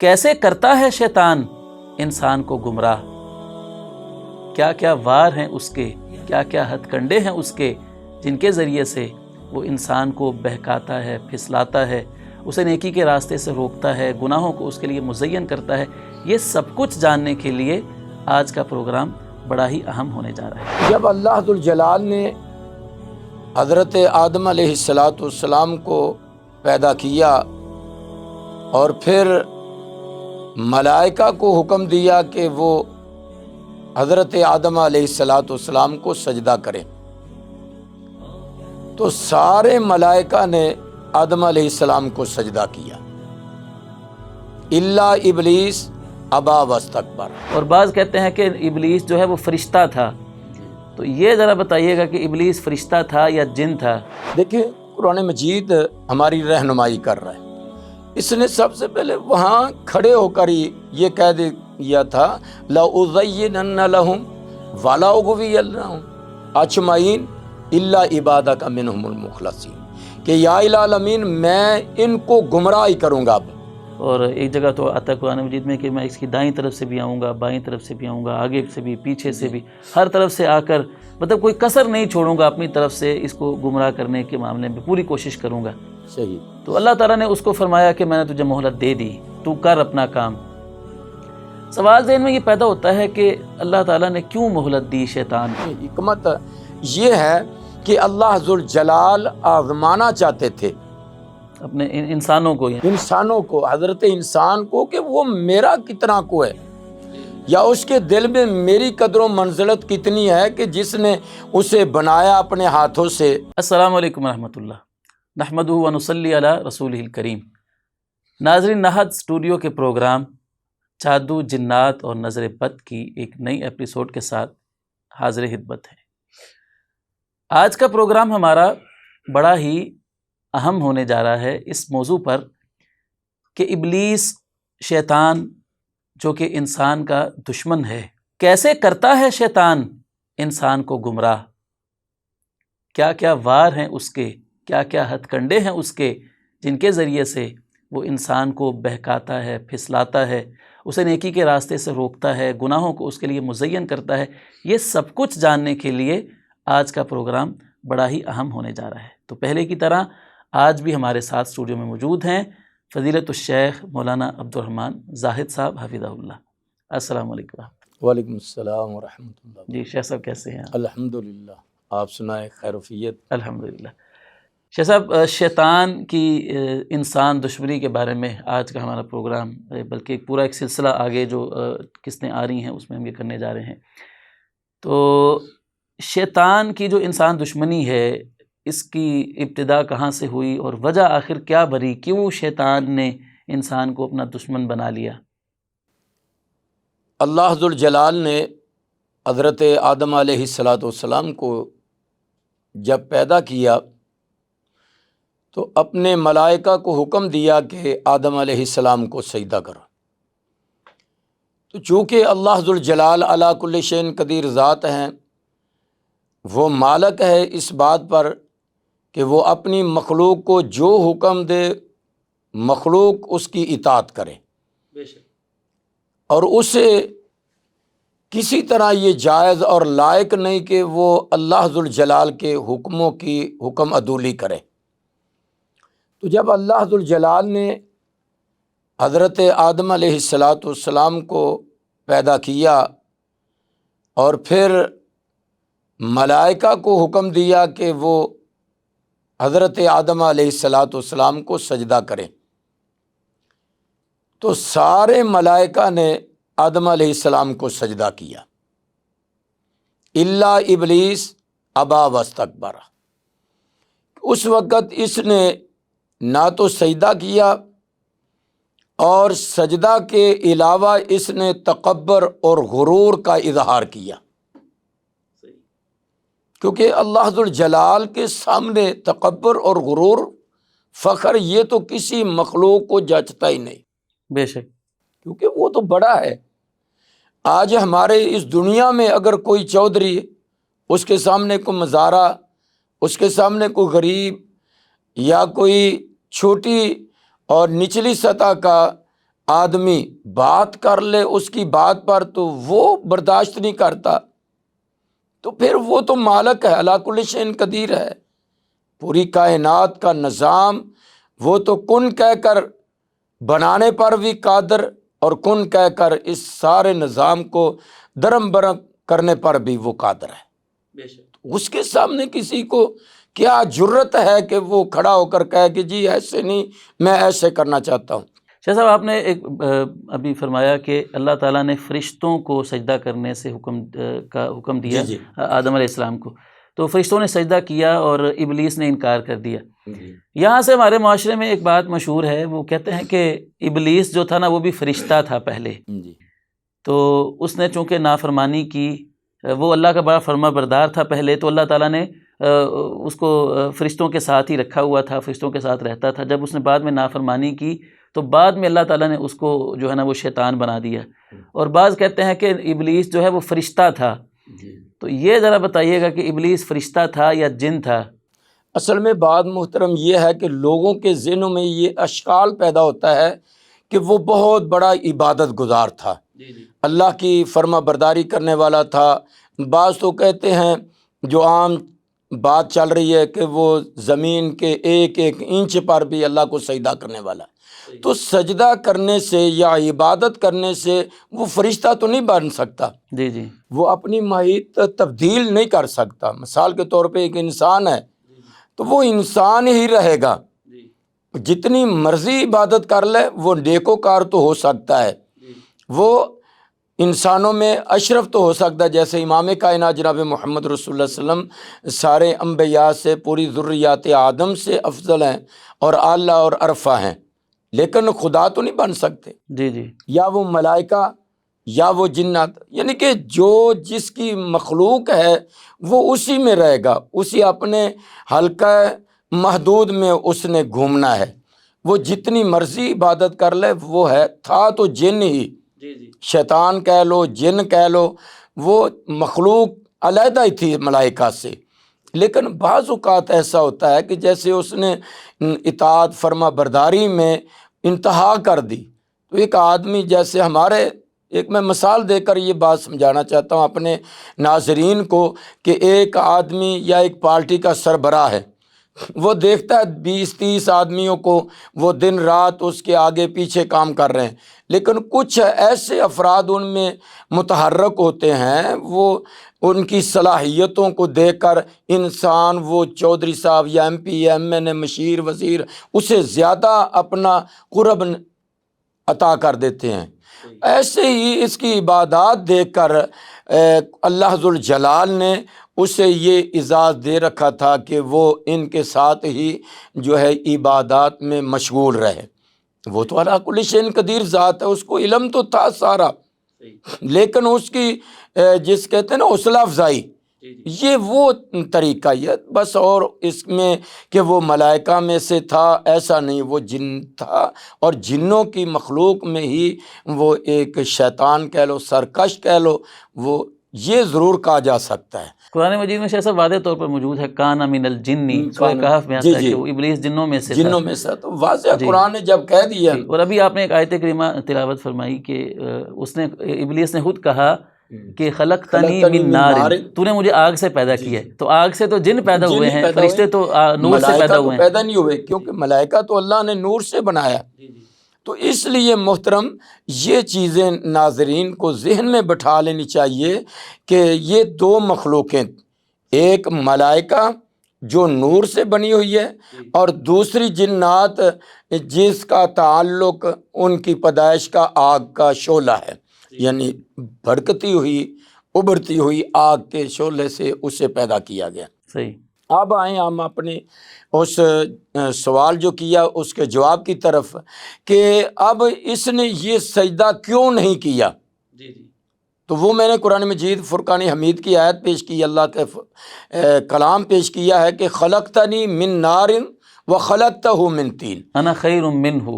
کیسے کرتا ہے شیطان انسان کو گمراہ، کیا کیا وار ہیں اس کے، کیا کیا ہتھ کنڈے ہیں اس کے، جن کے ذریعے سے وہ انسان کو بہکاتا ہے، پھسلاتا ہے، اسے نیکی کے راستے سے روکتا ہے، گناہوں کو اس کے لیے مزین کرتا ہے۔ یہ سب کچھ جاننے کے لیے آج کا پروگرام بڑا ہی اہم ہونے جا رہا ہے۔ جب اللہ ذوالجلال نے حضرت آدم علیہ السلام کو پیدا کیا اور پھر ملائکہ کو حکم دیا کہ وہ حضرت آدم علیہ السلام کو سجدہ کریں، تو سارے ملائکہ نے آدم علیہ السلام کو سجدہ کیا الا ابلیس ابا واستکبر۔ اور بعض کہتے ہیں کہ ابلیس جو ہے وہ فرشتہ تھا، تو یہ ذرا بتائیے گا کہ ابلیس فرشتہ تھا یا جن تھا؟ دیکھیں، قرآن مجید ہماری رہنمائی کر رہا ہے۔ اس نے سب سے پہلے وہاں کھڑے ہو کر ہی یہ کہہ دیا تھا لَأُزَيِّنَنَّ لَهُمْ وَلَأُغْوِيَنَّهُمْ أَجْمَعِينَ إِلَّا عِبَادَكَ مِنْهُمُ الْمُخْلَصِينَ کہ یا العالمین میں ان کو گمراہ ہی کروں گا۔ اب اور ایک جگہ تو آتا ہے قرآن مجید میں کہ میں اس کی دائیں طرف سے بھی آؤں گا، بائیں طرف سے بھی آؤں گا، آگے سے بھی، پیچھے سے بھی، ہر طرف سے آ کر مطلب کوئی کسر نہیں چھوڑوں گا اپنی طرف سے، اس کو گمراہ کرنے کے معاملے میں پوری کوشش کروں گا۔ صحیح۔ تو اللہ تعالیٰ نے اس کو فرمایا کہ میں نے تجھے مہلت دے دی، تو کر اپنا کام۔ سوال ذہن میں یہ پیدا ہوتا ہے کہ اللہ تعالیٰ نے کیوں مہلت دی شیطان کو؟ حکمت یہ ہے کہ اللہ ذوالجلال آزمانا چاہتے تھے اپنے انسانوں کو، انسانوں کو، حضرت انسان کو، کہ وہ میرا کتنا کو ہے، یا اس کے دل میں میری قدر و منزلت کتنی ہے کہ جس نے اسے بنایا اپنے ہاتھوں سے۔ السلام علیکم ورحمۃ اللہ، نحمدہ و نصلی علی رسولہ الکریم۔ ناظرین، نہد اسٹوڈیو کے پروگرام جادو، جنات اور نظر بد کی ایک نئی ایپیسوڈ کے ساتھ حاضر خدمت ہے۔ آج کا پروگرام ہمارا بڑا ہی اہم ہونے جا رہا ہے اس موضوع پر کہ ابلیس، شیطان، جو کہ انسان کا دشمن ہے، کیسے کرتا ہے شیطان انسان کو گمراہ، کیا کیا وار ہیں اس کے، کیا کیا ہتھ کنڈے ہیں اس کے، جن کے ذریعے سے وہ انسان کو بہکاتا ہے، پھسلاتا ہے، اسے نیکی کے راستے سے روکتا ہے، گناہوں کو اس کے لیے مزین کرتا ہے۔ یہ سب کچھ جاننے کے لیے آج کا پروگرام بڑا ہی اہم ہونے جا رہا ہے۔ تو پہلے کی طرح آج بھی ہمارے ساتھ اسٹوڈیو میں موجود ہیں فضیلت الشیخ مولانا عبدالرحمن زاہد صاحب حفظہ اللہ۔ السلام علیکم۔ وعلیکم السلام ورحمۃ اللہ۔ جی شیخ صاحب کیسے ہیں؟ الحمدللہ، آپ سنائیں خیروفیت؟ الحمدللہ۔ شیخ صاحب، شیطان کی انسان دشمنی کے بارے میں آج کا ہمارا پروگرام، بلکہ پورا ایک سلسلہ آگے جو قسطیں آ رہی ہیں اس میں ہم یہ کرنے جا رہے ہیں۔ تو شیطان کی جو انسان دشمنی ہے، اس کی ابتدا کہاں سے ہوئی اور وجہ آخر کیا بری، کیوں شیطان نے انسان کو اپنا دشمن بنا لیا؟ اللہ ذوالجلال نے حضرت آدم علیہ السلام کو جب پیدا کیا تو اپنے ملائکہ کو حکم دیا کہ آدم علیہ السلام کو سجدہ کرو۔ تو چونکہ اللہ ذوالجلال علی کل شیء قدیر ذات ہیں، وہ مالک ہے اس بات پر کہ وہ اپنی مخلوق کو جو حکم دے مخلوق اس کی اطاعت کرے، اور اسے کسی طرح یہ جائز اور لائق نہیں کہ وہ اللہ ذوالجلال کے حکموں کی حکم عدولی کرے۔ تو جب اللہ ذوالجلال نے حضرت آدم علیہ السلام کو پیدا کیا اور پھر ملائکہ کو حکم دیا کہ وہ حضرت آدم علیہ السلام کو سجدہ کریں، تو سارے ملائکہ نے آدم علیہ السلام کو سجدہ کیا الا ابلیس ابا واستکبر۔ اس وقت اس نے نہ تو سجدہ کیا، اور سجدہ کے علاوہ اس نے تکبر اور غرور کا اظہار کیا، کیونکہ اللہ ذوالجلال کے سامنے تکبر اور غرور، فخر، یہ تو کسی مخلوق کو جچتا ہی نہیں۔ بے شک، کیونکہ وہ تو بڑا ہے۔ آج ہمارے اس دنیا میں اگر کوئی چودھری، اس کے سامنے کوئی مزارع، اس کے سامنے کوئی غریب یا کوئی چھوٹی اور نچلی سطح کا آدمی بات کر لے اس کی بات پر تو وہ برداشت نہیں کرتا، تو پھر وہ تو مالک ہے، علی کل شیء قدیر ہے، پوری کائنات کا نظام وہ تو کن کہہ کر بنانے پر بھی قادر، اور کن کہہ کر اس سارے نظام کو درم برم کرنے پر بھی وہ قادر ہے۔ اس کے سامنے کسی کو کیا جرت ہے کہ وہ کھڑا ہو کر کہے کہ جی ایسے نہیں، میں ایسے کرنا چاہتا ہوں۔ شاہ صاحب، آپ نے ایک ابھی فرمایا کہ اللہ تعالیٰ نے فرشتوں کو سجدہ کرنے سے حکم دیا جی آدم علیہ السلام کو، تو فرشتوں نے سجدہ کیا اور ابلیس نے انکار کر دیا۔ یہاں سے ہمارے معاشرے میں ایک بات مشہور ہے، وہ کہتے ہیں کہ ابلیس جو تھا نا وہ بھی فرشتہ تھا پہلے، تو اس نے چونکہ نافرمانی کی، وہ اللہ کا بڑا فرما بردار تھا پہلے، تو اللہ تعالیٰ نے اس کو فرشتوں کے ساتھ ہی رکھا ہوا تھا، فرشتوں کے ساتھ رہتا تھا۔ جب اس نے بعد میں نافرمانی کی تو بعد میں اللہ تعالیٰ نے اس کو جو ہے نا وہ شیطان بنا دیا، اور بعض کہتے ہیں کہ ابلیس جو ہے وہ فرشتہ تھا۔ تو یہ ذرا بتائیے گا کہ ابلیس فرشتہ تھا یا جن تھا؟ اصل میں بات محترم یہ ہے کہ لوگوں کے ذہنوں میں یہ اشکال پیدا ہوتا ہے کہ وہ بہت بڑا عبادت گزار تھا، اللہ کی فرما برداری کرنے والا تھا۔ بعض تو کہتے ہیں جو عام بات چل رہی ہے کہ وہ زمین کے ایک ایک انچ پر بھی اللہ کو سجدہ کرنے والا ہے، تو سجدہ کرنے سے یا عبادت کرنے سے وہ فرشتہ تو نہیں بن سکتا، جی وہ اپنی ماہیت تبدیل نہیں کر سکتا۔ مثال کے طور پہ ایک انسان ہے تو وہ انسان ہی رہے گا، جتنی مرضی عبادت کر لے وہ نیکوکار تو ہو سکتا ہے، وہ انسانوں میں اشرف تو ہو سکتا ہے، جیسے امام کائنات جناب محمد رسول اللہ صلی اللہ علیہ وسلم سارے انبیاء سے، پوری ذریات آدم سے افضل ہیں اور اعلیٰ اور عرفہ ہیں، لیکن خدا تو نہیں بن سکتے۔ جی یا وہ ملائکہ یا وہ جنات، یعنی کہ جو جس کی مخلوق ہے وہ اسی میں رہے گا، اسی اپنے حلقہ محدود میں اس نے گھومنا ہے، وہ جتنی مرضی عبادت کر لے وہ ہے، تھا تو جن ہی، شیطان کہہ لو جن کہہ لو، وہ مخلوق علیحدہ ہی تھی ملائکہ سے۔ لیکن بعض اوقات ایسا ہوتا ہے کہ جیسے اس نے اطاعت فرما برداری میں انتہا کر دی، تو ایک آدمی جیسے ہمارے، ایک میں مثال دے کر یہ بات سمجھانا چاہتا ہوں اپنے ناظرین کو، کہ ایک آدمی یا ایک پارٹی کا سربراہ ہے، وہ دیکھتا ہے 20-30 آدمیوں کو، وہ دن رات اس کے آگے پیچھے کام کر رہے ہیں، لیکن کچھ ایسے افراد ان میں متحرک ہوتے ہیں، وہ ان کی صلاحیتوں کو دیکھ کر انسان وہ چودھری صاحب یا ایم پی ایم این اے مشیر وزیر اسے زیادہ اپنا قرب عطا کر دیتے ہیں۔ ایسے ہی اس کی عبادات دیکھ کر اللہ ذوالجلال نے اسے یہ اعزاز دے رکھا تھا کہ وہ ان کے ساتھ ہی جو ہے عبادات میں مشغول رہے۔ وہ تو علی کل شیء قدیر ذات ہے، اس کو علم تو تھا سارا، لیکن اس کی جس کہتے ہیں نا حوصلہ افزائی، یہ وہ طریقہ ہی ہے بس، اور اس میں کہ وہ ملائکہ میں سے تھا ایسا نہیں، وہ جن تھا، اور جنوں کی مخلوق میں ہی وہ ایک شیطان کہہ لو، سرکش کہہ لو، وہ یہ ضرور کہا جا سکتا ہے۔ قرآن مجید میں شاہ صاحب واضح طور پر موجود ہے کان من الجن، سورہ کہف میں آتا ہے کہ وہ ابلیس جنوں میں سے تھا، جنوں میں سے، تو واضح قرآن نے جب کہہ دیا۔ اور ابھی آپ نے ایک آیت کریمہ تلاوت فرمائی کہ اس نے، ابلیس نے خود کہا کہ خلقتنی من نار، تو نے مجھے آگ سے پیدا کیا ہے، تو آگ سے تو جن پیدا ہوئے ہیں، فرشتے تو نور سے پیدا ہوئے ہیں، پیدا نہیں ہوئے، کیونکہ ملائکہ تو اللہ نے نور سے بنایا۔ تو اس لیے محترم یہ چیزیں ناظرین کو ذہن میں بٹھا لینی چاہیے کہ یہ دو مخلوقیں، ایک ملائکہ جو نور سے بنی ہوئی ہے، اور دوسری جنات جس کا تعلق ان کی پیدائش کا آگ کا شعلہ ہے، یعنی بھڑکتی ہوئی ابھرتی ہوئی آگ کے شعلے سے اسے پیدا کیا گیا۔ صحیح۔ اب آئیں ہم اپنے اس سوال جو کیا اس کے جواب کی طرف، کہ اب اس نے یہ سجدہ کیوں نہیں کیا؟ تو وہ میں نے قرآن مجید فرقان حمید کی آیت پیش کی، اللہ کے کلام پیش کیا ہے کہ خلقتنی من نار وخلقتہ من طین، انا خیر منہ،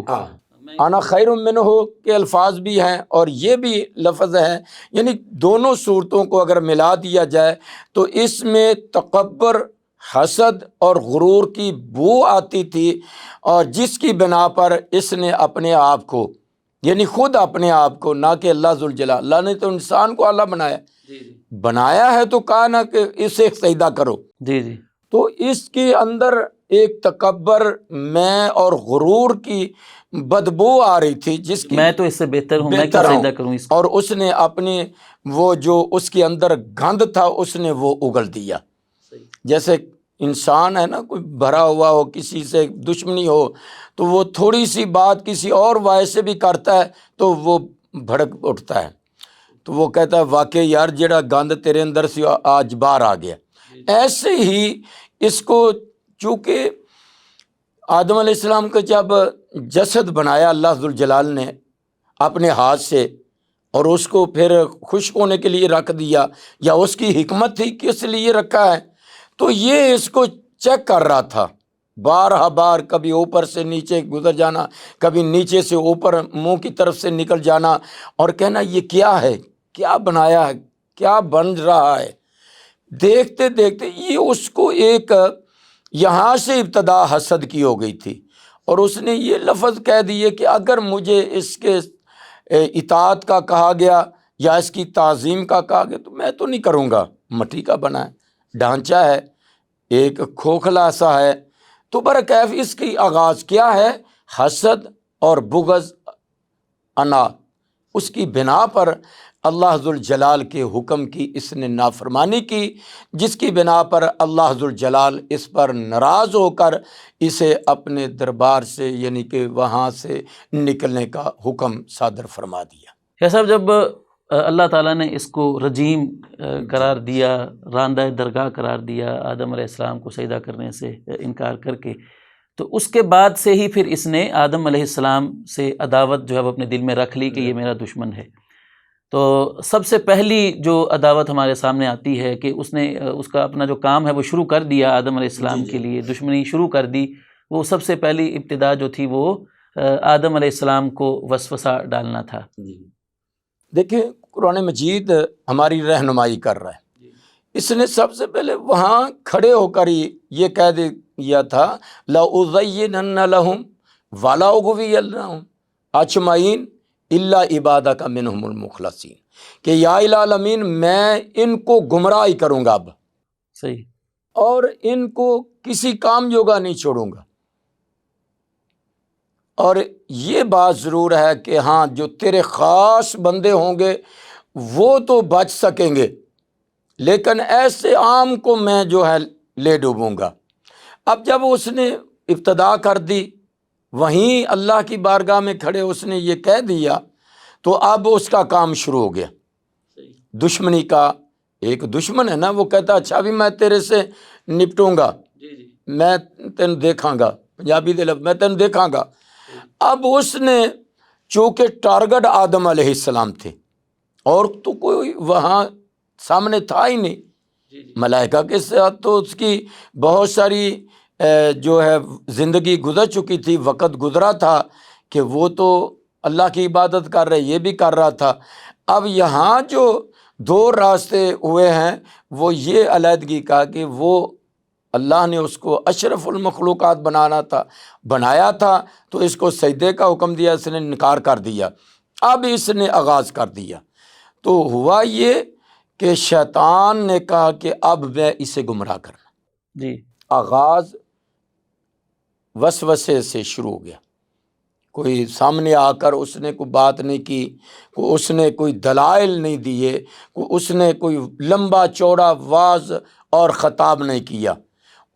انا خیر منہ کے الفاظ بھی ہیں اور یہ بھی لفظ ہے، یعنی دونوں صورتوں کو اگر ملا دیا جائے تو اس میں تکبر، حسد اور غرور کی بو آتی تھی، اور جس کی بنا پر اس نے اپنے آپ کو یعنی خود اپنے آپ کو، نہ کہ اللہ ذوالجلال۔ اللہ نے تو انسان کو اعلیٰ بنایا، بنایا ہے تو کہا نہ کہ اسے سجدہ کرو۔ جی جی تو اس کے اندر ایک تکبر، میں اور غرور کی بدبو آ رہی تھی، جس کی میں تو اس سے بہتر ہوں، میں کیوں بہتر ہوں، سجدہ کروں اس کو؟ اور اس نے اپنے وہ جو اس کے اندر گند تھا اس نے وہ اگل دیا۔ جیسے انسان ہے نا، کوئی بھرا ہوا ہو، کسی سے دشمنی ہو تو وہ تھوڑی سی بات کسی اور وجہ سے بھی کرتا ہے تو وہ بھڑک اٹھتا ہے، تو وہ کہتا ہے واقعی یار جڑا گند تیرے اندر سے آج باہر آ گیا۔ ایسے ہی اس کو، چونکہ آدم علیہ السلام کا جب جسد بنایا اللہ ذوالجلال نے اپنے ہاتھ سے، اور اس کو پھر خشک ہونے کے لیے رکھ دیا، یا اس کی حکمت تھی کس لیے رکھا ہے، تو یہ اس کو چیک کر رہا تھا بارہ بار، کبھی اوپر سے نیچے گزر جانا، کبھی نیچے سے اوپر منہ کی طرف سے نکل جانا، اور کہنا یہ کیا ہے، کیا بنایا ہے، کیا بن رہا ہے۔ دیکھتے دیکھتے یہ اس کو ایک یہاں سے ابتدا حسد کی ہو گئی تھی، اور اس نے یہ لفظ کہہ دیے کہ اگر مجھے اس کے اطاعت کا کہا گیا یا اس کی تعظیم کا کہا گیا تو میں تو نہیں کروں گا۔ مٹی کا بنا ہے، ڈھانچہ ہے، ایک کھوکھلا سا ہے، تو برکیف اس کی آغاز کیا ہے؟ حسد اور بغض، انا، اس کی بنا پر اللہ ذوالجلال کے حکم کی اس نے نافرمانی کی، جس کی بنا پر اللہ ذوالجلال اس پر ناراض ہو کر اسے اپنے دربار سے، یعنی کہ وہاں سے نکلنے کا حکم صادر فرما دیا۔ شاہ صاحب، جب اللہ تعالیٰ نے اس کو رجیم قرار دیا، راندہ درگاہ قرار دیا، آدم علیہ السلام کو سجدہ کرنے سے انکار کر کے، تو اس کے بعد سے ہی پھر اس نے آدم علیہ السلام سے عداوت جو ہے وہ اپنے دل میں رکھ لی کہ یہ میرا دشمن ہے۔ تو سب سے پہلی جو عداوت ہمارے سامنے آتی ہے کہ اس نے اس کا اپنا جو کام ہے وہ شروع کر دیا آدم علیہ السلام کے لیے، دشمنی شروع کر دی۔ وہ سب سے پہلی ابتدا جو تھی وہ آدم علیہ السلام کو وسوسہ ڈالنا تھا۔ دیکھیں قرآن مجید ہماری رہنمائی کر رہا ہے۔ اس نے سب سے پہلے وہاں کھڑے ہو کر ہی یہ کہہ دیا تھا لَأُزَيِّنَنَّ لَهُمْ وَلَأُغْوِيَنَّهُمْ أَجْمَعِينَ إِلَّا عِبَادَكَ مِنْهُمُ الْمُخْلَصِينَ، کہ یا العالمین میں ان کو گمراہ کروں گا اب، صحیح، اور ان کو کسی کام جوگا نہیں چھوڑوں گا۔ اور یہ بات ضرور ہے کہ ہاں جو تیرے خاص بندے ہوں گے وہ تو بچ سکیں گے، لیکن ایسے عام کو میں جو ہے لے ڈوبوں گا۔ اب جب اس نے ابتدا کر دی، وہیں اللہ کی بارگاہ میں کھڑے اس نے یہ کہہ دیا، تو اب اس کا کام شروع ہو گیا دشمنی کا۔ ایک دشمن ہے نا، وہ کہتا اچھا بھی میں تیرے سے نپٹوں گا، میں تینوں دیکھاں گا، پنجابی دے لفظ میں تینوں دیکھاں گا۔ اب اس نے چونکہ ٹارگٹ آدم علیہ السلام تھے، اور تو کوئی وہاں سامنے تھا ہی نہیں، ملائکہ کے ساتھ تو اس کی بہت ساری جو ہے زندگی گزر چکی تھی، وقت گزرا تھا کہ وہ تو اللہ کی عبادت کر رہے، یہ بھی کر رہا تھا۔ اب یہاں جو دو راستے ہوئے ہیں، وہ یہ علیحدگی کا کہ وہ اللہ نے اس کو اشرف المخلوقات بنایا تھا تو اس کو سجدے کا حکم دیا، اس نے انکار کر دیا۔ اب اس نے آغاز کر دیا، تو ہوا یہ کہ شیطان نے کہا کہ اب میں اسے گمراہ کرنا۔ جی، آغاز وسوسے سے شروع ہو گیا۔ کوئی سامنے آ کر اس نے کوئی بات نہیں کی، اس نے کوئی دلائل نہیں دیے، اس نے کوئی لمبا چوڑا واعظ اور خطاب نہیں کیا۔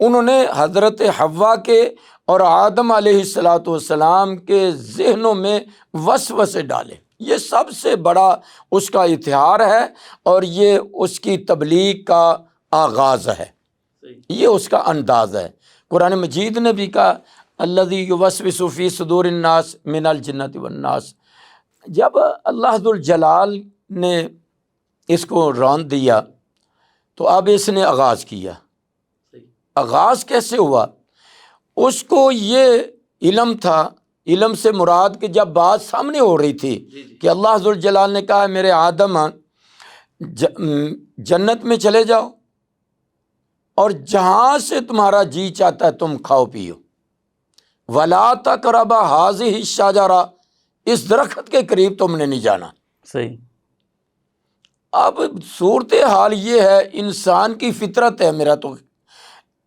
انہوں نے حضرت حوا کے اور آدم علیہ السلام کے ذہنوں میں وسوسے ڈالے۔ یہ سب سے بڑا اس کا اتحار ہے، اور یہ اس کی تبلیغ کا آغاز ہے، یہ اس کا انداز ہے۔ قرآن مجید نے بھی کہا الذی یوسوس فی صدور الناس من الجنۃ والناس۔ جب اللہ ذوالجلال نے اس کو رون دیا تو اب اس نے آغاز کیا۔ آغاز کیسے ہوا؟ اس کو یہ علم تھا، علم سے مراد کہ جب بات سامنے ہو رہی تھی کہ اللہ ذوالجلال نے کہا میرے آدم جنت میں چلے جاؤ، اور جہاں سے تمہارا جی چاہتا ہے تم کھاؤ پیو، وَلَا تَقْرَبَا هَٰذِهِ الشَّجَرَةَ اس درخت کے قریب تم نے نہیں جانا۔ صحیح۔ اب صورتحال یہ ہے، انسان کی فطرت ہے، میرا تو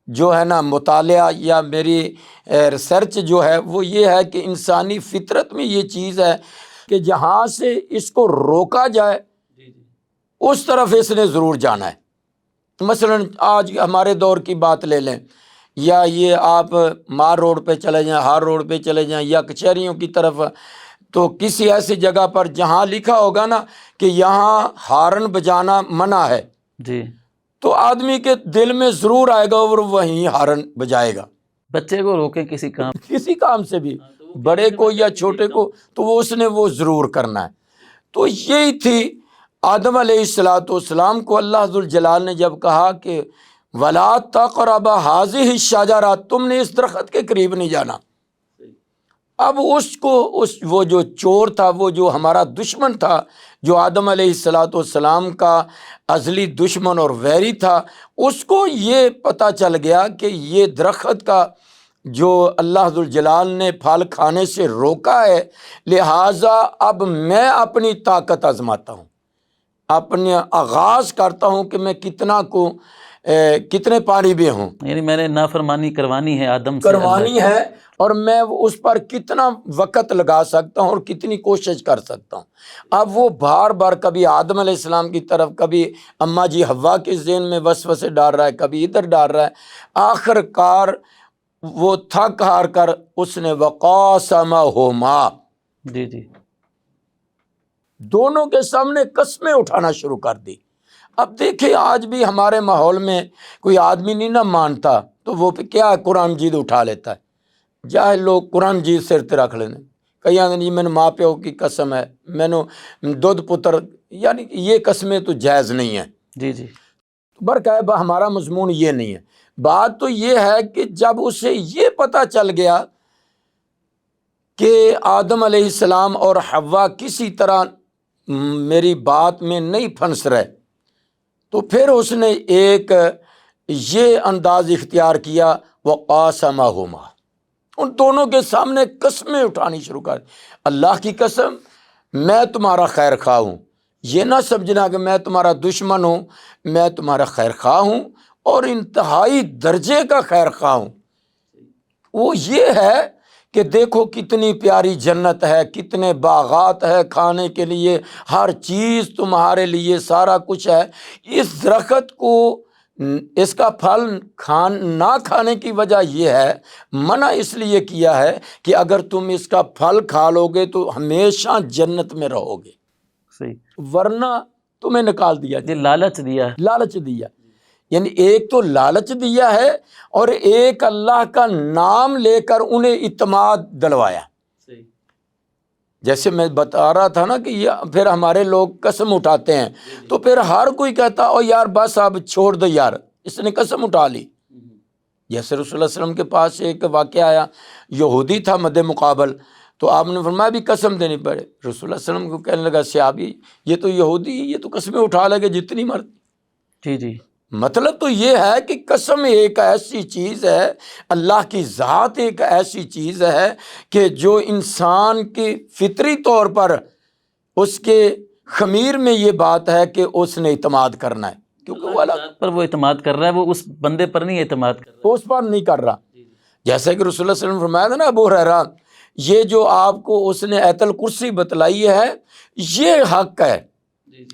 جو ہے نا مطالعہ یا میری ریسرچ جو ہے وہ یہ ہے کہ انسانی فطرت میں یہ چیز ہے کہ جہاں سے اس کو روکا جائے اس طرف اس نے ضرور جانا ہے۔ مثلا آج ہمارے دور کی بات لے لیں، یا یہ آپ مار روڈ پہ چلے جائیں، ہار روڈ پہ چلے جائیں، یا کچہریوں کی طرف، تو کسی ایسی جگہ پر جہاں لکھا ہوگا نا کہ یہاں ہارن بجانا منع ہے، جی، تو آدمی کے دل میں ضرور آئے گا اور وہیں ہارن بجائے گا۔ بچے کو روکیں کسی کام، کسی کام سے بھی، بڑے کو یا چھوٹے کو، تو وہ اس نے وہ ضرور کرنا ہے۔ تو یہی تھی آدم علیہ السلام کو اللہ ذوالجلال نے جب کہا کہ وَلَا تَقْرَبَ هَٰذِهِ الشَّجَرَةَ، تم نے اس درخت کے قریب نہیں جانا۔ اب وہ جو چور تھا، وہ جو ہمارا دشمن تھا، جو آدم علیہ السلام کا ازلی دشمن اور ویری تھا، اس کو یہ پتہ چل گیا کہ یہ درخت کا جو اللہ ذوالجلال نے پھل کھانے سے روکا ہے، لہٰذا اب میں اپنی طاقت آزماتا ہوں، اپنے آغاز کرتا ہوں کہ میں کتنے پانی بھی ہوں، یعنی میں نے نافرمانی کروانی ہے آدم سے، کروانی ہے، اور میں اس پر کتنا وقت لگا سکتا ہوں اور کتنی کوشش کر سکتا ہوں۔ اب وہ بار بار کبھی آدم علیہ السلام کی طرف، کبھی اماں جی حوا کے ذہن میں وسوسے ڈال رہا ہے، کبھی ادھر ڈال رہا ہے۔ آخر کار وہ تھک ہار کر اس نے وقاسمہما، جی جی، دونوں کے سامنے قسمیں اٹھانا شروع کر دی۔ اب دیکھیں آج بھی ہمارے ماحول میں کوئی آدمی نہیں نہ مانتا تو وہ کیا قرآن مجید اٹھا لیتا ہے۔ جاہل لوگ قرآن مجید سر تے رکھ لیتے، کئی آدھے جی میں نے ماں پیو کی قسم ہے، میں نے دودھ پتر، یعنی یہ قسمیں تو جائز نہیں ہیں۔ جی جی، برقع ہمارا مضمون یہ نہیں ہے، بات تو یہ ہے کہ جب اسے یہ پتہ چل گیا کہ آدم علیہ السلام اور حوا کسی طرح میری بات میں نہیں پھنس رہے، تو پھر اس نے ایک یہ انداز اختیار کیا، وقاسمہما، ان دونوں کے سامنے قسمیں اٹھانی شروع کر دی۔ اللہ کی قسم، میں تمہارا خیر خواہ ہوں، یہ نہ سمجھنا کہ میں تمہارا دشمن ہوں، میں تمہارا خیر خواہ ہوں اور انتہائی درجے کا خیر خواہ ہوں۔ وہ یہ ہے کہ دیکھو کتنی پیاری جنت ہے، کتنے باغات ہے کھانے کے لیے، ہر چیز تمہارے لیے، سارا کچھ ہے۔ اس درخت کو، اس کا پھل نہ کھانے کی وجہ یہ ہے، منع اس لیے کیا ہے کہ اگر تم اس کا پھل کھا لو گے تو ہمیشہ جنت میں رہو گے، صحیح، ورنہ تمہیں نکال دیا یہ جائے۔ لالچ دیا ہے، لالچ دیا، یعنی ایک تو لالچ دیا ہے، اور ایک اللہ کا نام لے کر انہیں اعتماد دلوایا۔ جیسے میں بتا رہا تھا نا کہ یہ پھر ہمارے لوگ قسم اٹھاتے ہیں، تو پھر ہر کوئی کہتا او یار بس اب چھوڑ دو یار، اس نے قسم اٹھا لی۔ جیسے رسول اللہ علیہ وسلم کے پاس ایک واقعہ آیا، یہودی تھا مد مقابل، تو آپ نے فرمایا بھی قسم دینی پڑے۔ رسول اللہ علیہ وسلم کو کہنے لگا صحابی، یہ تو یہودی، یہ تو قسمیں اٹھا لے گے جتنی مرضی۔ جی جی، مطلب تو یہ ہے کہ قسم ایک ایسی چیز ہے، اللہ کی ذات ایک ایسی چیز ہے کہ جو انسان کی فطری طور پر اس کے خمیر میں یہ بات ہے کہ اس نے اعتماد کرنا ہے، کیونکہ وہ اللہ پر وہ اعتماد کر رہا ہے، وہ اس بندے پر نہیں اعتماد کر رہا اس پر نہیں کر رہا۔ جیسے کہ رسول اللہ صلی اللہ علیہ وسلم نے فرمایا تھا نا ابو ہریرہ، یہ جو آپ کو اس نے آیت الکرسی بتلائی ہے یہ حق ہے،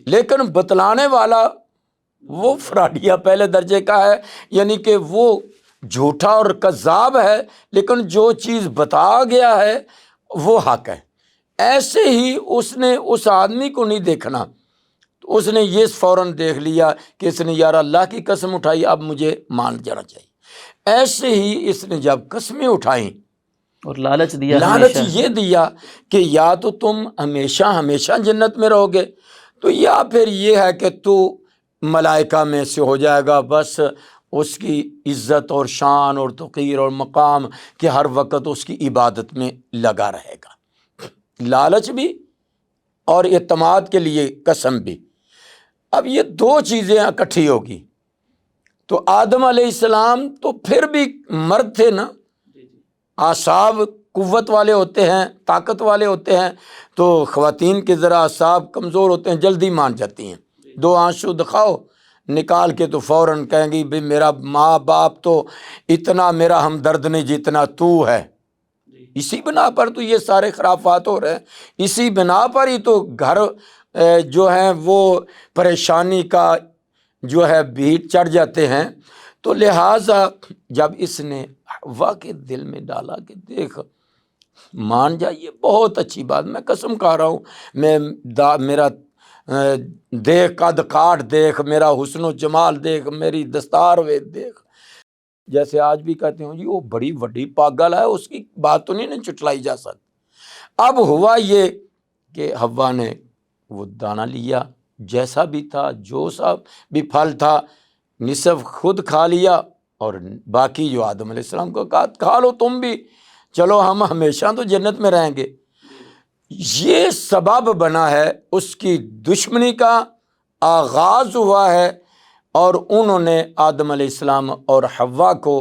لیکن بتلانے والا وہ فراڈیا پہلے درجے کا ہے، یعنی کہ وہ جھوٹا اور کذاب ہے، لیکن جو چیز بتا گیا ہے وہ حق ہے۔ ایسے ہی اس نے اس آدمی کو نہیں دیکھنا، تو اس نے یہ فوراً دیکھ لیا کہ اس نے یار اللہ کی قسم اٹھائی، اب مجھے مان جانا چاہیے۔ ایسے ہی اس نے جب قسمیں اٹھائیں اور لالچ دیا، لالچ ہمیشہ یہ دیا کہ یا تو تم ہمیشہ ہمیشہ جنت میں رہو گے، تو یا پھر یہ ہے کہ تو ملائکہ میں سے ہو جائے گا، بس اس کی عزت اور شان اور توقیر اور مقام کہ ہر وقت اس کی عبادت میں لگا رہے گا۔ لالچ بھی اور اعتماد کے لیے قسم بھی۔ اب یہ دو چیزیں اکٹھی ہوگی، تو آدم علیہ السلام تو پھر بھی مرد تھے نا، اعصاب قوت والے ہوتے ہیں، طاقت والے ہوتے ہیں، تو خواتین کے ذرا اعصاب کمزور ہوتے ہیں، جلدی مان جاتی ہیں۔ 2 آنسو دکھاؤ نکال کے تو فوراً کہیں گی بھی میرا ماں باپ تو اتنا میرا ہمدرد نہیں جتنا تو ہے۔ اسی بنا پر تو یہ سارے خرافات ہو رہے ہیں، اسی بنا پر ہی تو گھر جو ہیں وہ پریشانی کا جو ہے بھیٹ چڑھ جاتے ہیں۔ تو لہٰذا جب اس نے حوا کے دل میں ڈالا کہ دیکھ مان جا، یہ بہت اچھی بات، میں قسم کھا رہا ہوں، میں میرا دیکھ قد کاٹ دیکھ، میرا حسن و جمال دیکھ، میری دستار وید دیکھ، جیسے آج بھی کہتے ہیں جی وہ بڑی وڈی پاگل ہے، اس کی بات تو نہیں چٹلائی جا سکتی۔ اب ہوا یہ کہ حوا نے وہ دانہ لیا، جیسا بھی تھا، جو سا بھی پھل تھا، نصف خود کھا لیا اور باقی جو آدم علیہ السلام کو کہا کھا لو تم بھی، چلو ہم ہمیشہ تو جنت میں رہیں گے۔ یہ سبب بنا ہے، اس کی دشمنی کا آغاز ہوا ہے، اور انہوں نے آدم علیہ السلام اور حوا کو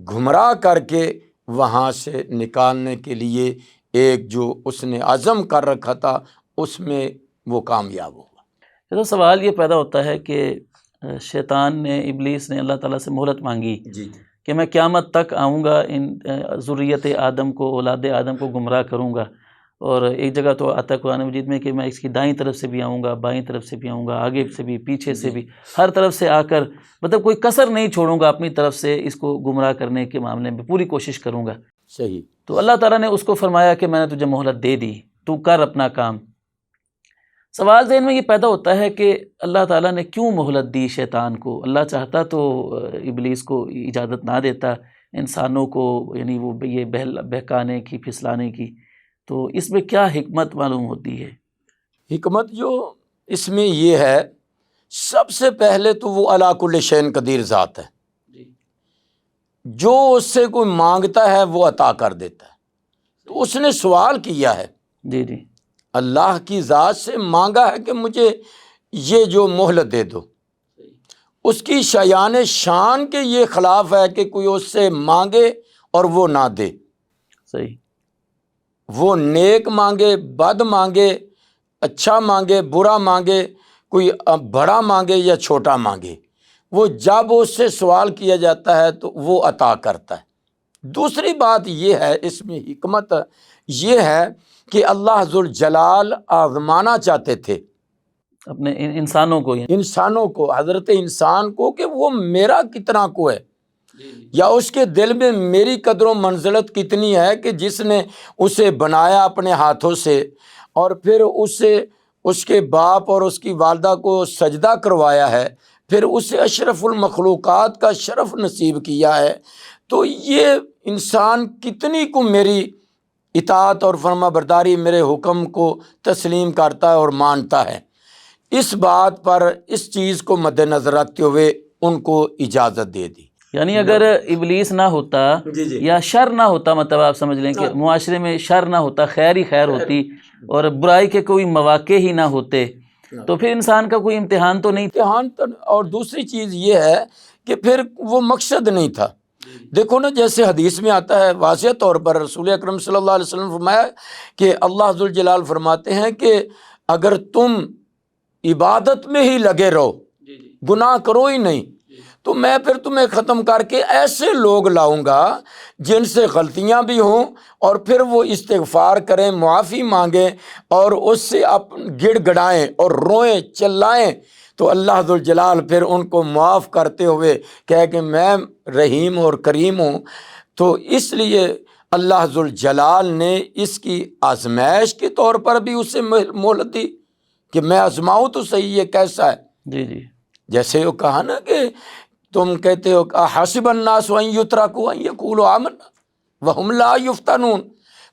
گمراہ کر کے وہاں سے نکالنے کے لیے ایک جو اس نے عزم کر رکھا تھا اس میں وہ کامیاب ہوا۔ تو سوال یہ پیدا ہوتا ہے کہ شیطان نے، ابلیس نے اللہ تعالیٰ سے مہلت مانگی جی کہ میں قیامت تک آؤں گا، ان ذریت آدم کو، اولاد آدم کو گمراہ کروں گا، اور ایک جگہ تو آتا ہے قرآن مجید میں کہ میں اس کی دائیں طرف سے بھی آؤں گا، بائیں طرف سے بھی آؤں گا، آگے سے بھی، پیچھے سے بھی، ہر طرف سے آ کر مطلب کوئی کسر نہیں چھوڑوں گا، اپنی طرف سے اس کو گمراہ کرنے کے معاملے میں پوری کوشش کروں گا۔ صحیح۔ تو اللہ تعالیٰ نے اس کو فرمایا کہ میں نے تجھے مہلت دے دی، تو کر اپنا کام۔ سوال ذہن میں یہ پیدا ہوتا ہے کہ اللہ تعالیٰ نے کیوں مہلت دی شیطان کو؟ اللہ چاہتا تو ابلیس کو اجازت نہ دیتا انسانوں کو، یعنی وہ یہ بہکانے کی، پھسلانے کی۔ تو اس میں کیا حکمت معلوم ہوتی ہے؟ حکمت جو اس میں یہ ہے، سب سے پہلے تو وہ علی کل شیء قدیر ذات ہے، جو اس سے کوئی مانگتا ہے وہ عطا کر دیتا ہے۔ تو اس نے سوال کیا ہے، جی جی، اللہ کی ذات سے مانگا ہے کہ مجھے یہ جو مہلت دے دو۔ اس کی شایان شان کے یہ خلاف ہے کہ کوئی اس سے مانگے اور وہ نہ دے۔ صحیح۔ وہ نیک مانگے، بد مانگے، اچھا مانگے، برا مانگے، کوئی بڑا مانگے یا چھوٹا مانگے، وہ جب اس سے سوال کیا جاتا ہے تو وہ عطا کرتا ہے۔ دوسری بات یہ ہے، اس میں حکمت یہ ہے کہ اللہ ذوالجلال آزمانا چاہتے تھے اپنے انسانوں کو، انسانوں کو، حضرت انسان کو، کہ وہ میرا کتنا کو ہے، یا اس کے دل میں میری قدر و منزلت کتنی ہے کہ جس نے اسے بنایا اپنے ہاتھوں سے، اور پھر اسے اس کے باپ اور اس کی والدہ کو سجدہ کروایا ہے، پھر اسے اشرف المخلوقات کا شرف نصیب کیا ہے۔ تو یہ انسان کتنی کو میری اطاعت اور فرما برداری، میرے حکم کو تسلیم کرتا ہے اور مانتا ہے۔ اس بات پر اس چیز کو مد نظر رکھتے ہوئے ان کو اجازت دے دی۔ یعنی اگر ابلیس نہ ہوتا یا شر نہ ہوتا، مطلب آپ سمجھ لیں کہ معاشرے میں شر نہ ہوتا، خیر ہی خیر ہوتی، اور برائی کے کوئی مواقع ہی نہ ہوتے، تو پھر انسان کا کوئی امتحان تو نہیں تھا۔ اور دوسری چیز یہ ہے کہ پھر وہ مقصد نہیں تھا۔ دیکھو نا، جیسے حدیث میں آتا ہے واضح طور پر، رسول اکرم صلی اللہ علیہ وسلم فرمایا کہ اللہ ذوالجلال فرماتے ہیں کہ اگر تم عبادت میں ہی لگے رہو، گناہ کرو ہی نہیں، تو میں پھر تمہیں ختم کر کے ایسے لوگ لاؤں گا جن سے غلطیاں بھی ہوں، اور پھر وہ استغفار کریں، معافی مانگیں، اور اس سے گڑ گڑائیں اور روئیں چلائیں، تو اللہ ذوالجلال پھر ان کو معاف کرتے ہوئے کہے کہ میں رحیم اور کریم ہوں۔ تو اس لیے اللہ ذوالجلال نے اس کی آزمائش کے طور پر بھی اسے مہلت دی کہ میں آزماؤں تو صحیح یہ کیسا ہے۔ جی جی، جیسے وہ کہا نا کہ تم کہتے ہو حسب الناس ان یترکوا ان یقولوا آمنا وہم لا یفتنون،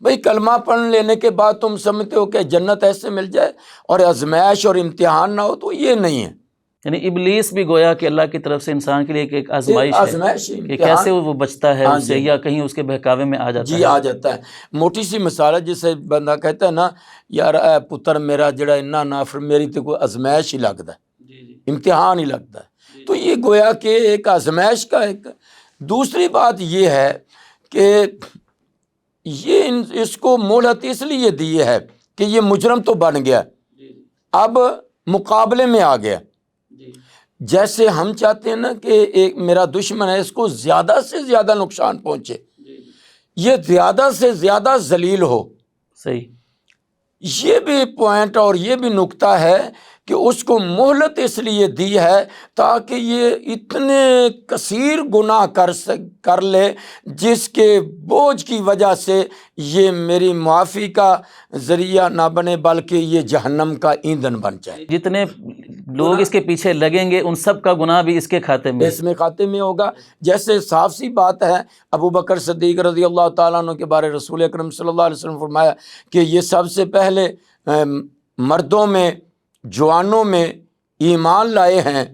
بھئی کلمہ پڑھ لینے کے بعد تم سمجھتے ہو کہ جنت ایسے مل جائے اور آزمائش اور امتحان نہ ہو، تو یہ نہیں ہے۔ یعنی ابلیس بھی گویا کہ اللہ کی طرف سے انسان کے لیے ایک آزمائش ہے کہ امتحان، کیسے وہ بچتا ہے اس سے، یا کہیں اس کے بہکاوے میں آ جاتا ہے۔ جی آ جاتا ہے۔ موٹی سی مثال ہے، جسے بندہ کہتا ہے نا، یار اے پتر میرا جڑا اتنا نافرمان، میری تو کوئی آزمائش ہی لگتا ہے، امتحان ہی لگتا ہے۔ تو یہ گویا کہ ایک آزمائش کا ایک۔ دوسری بات یہ ہے کہ یہ اس کو مہلت اس لیے دی ہے کہ یہ مجرم تو بن گیا، اب مقابلے میں آ گیا۔ جیسے ہم چاہتے ہیں نا کہ ایک میرا دشمن ہے، اس کو زیادہ سے زیادہ نقصان پہنچے، یہ زیادہ سے زیادہ ذلیل ہو۔ صحیح۔ یہ بھی پوائنٹ اور یہ بھی نقطہ ہے کہ اس کو مہلت اس لیے دی ہے تاکہ یہ اتنے کثیر گناہ کر لے جس کے بوجھ کی وجہ سے یہ میری معافی کا ذریعہ نہ بنے بلکہ یہ جہنم کا ایندھن بن جائے۔ جتنے لوگ اس کے پیچھے لگیں گے ان سب کا گناہ بھی اس کے کھاتے میں، اس میں کھاتے میں ہوگا۔ جیسے صاف سی بات ہے، ابو بکر صدیق رضی اللہ تعالیٰ عنہ کے بارے رسول اکرم صلی اللہ علیہ وسلم فرمایا کہ یہ سب سے پہلے مردوں میں، جوانوں میں ایمان لائے ہیں،